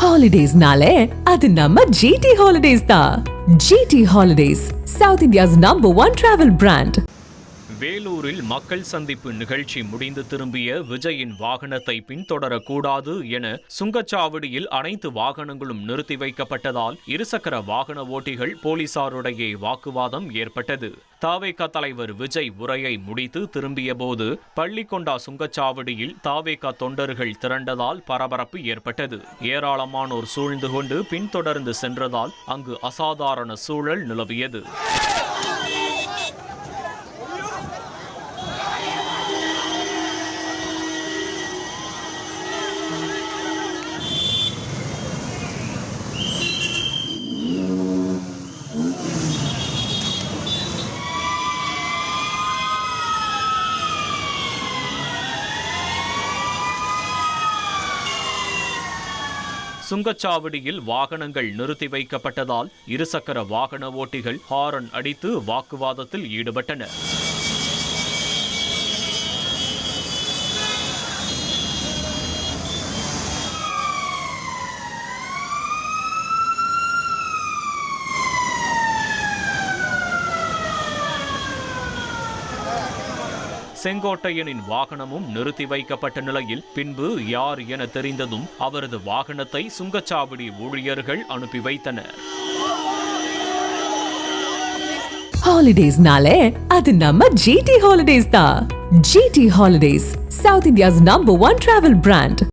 Holidays-nale, அது நம்ம GT Holidays தான். GT Holidays, South India's #1 travel brand. வேலூரில் மக்கள் சந்திப்பு நிகழ்ச்சி முடிந்து திரும்பிய விஜயின் வாகனத்தை பின்தொடரக்கூடாது என சுங்கச்சாவடியில் அனைத்து வாகனங்களும் நிறுத்தி வைக்கப்பட்டதால் இருசக்கர வாகன ஓட்டிகள் போலீசாருடைய வாக்குவாதம் ஏற்பட்டது. தாவேகா தலைவர் விஜய் உரையை முடித்து திரும்பிய போது பள்ளிக்கொண்டா சுங்கச்சாவடியில் தாவேகா தொண்டர்கள் திரண்டதால் பரபரப்பு ஏற்பட்டது. ஏராளமானோர் சூழ்ந்து கொண்டு பின்தொடர்ந்து சென்றதால் அங்கு அசாதாரண சூழல் நிலவியது. சுங்கச்சாவடியில் வாகனங்கள் நிறுத்தி வைக்கப்பட்டதால் இருசக்கர வாகன ஓட்டிகள் ஹாரன் அடித்து வாக்குவாதத்தில் ஈடுபட்டனர். செங்கோட்டையனின் வாகனமும் நிறுத்தி வைக்கப்பட்ட நிலையில் பின்பு யார் என தெரிந்ததும் அவரது வாகனத்தை சுங்கச்சாவடி ஊழியர்கள் அனுப்பி வைத்தனர். Holidays-nale, அது நம்ம GT Holidays தான். GT Holidays, South India's #1 travel brand.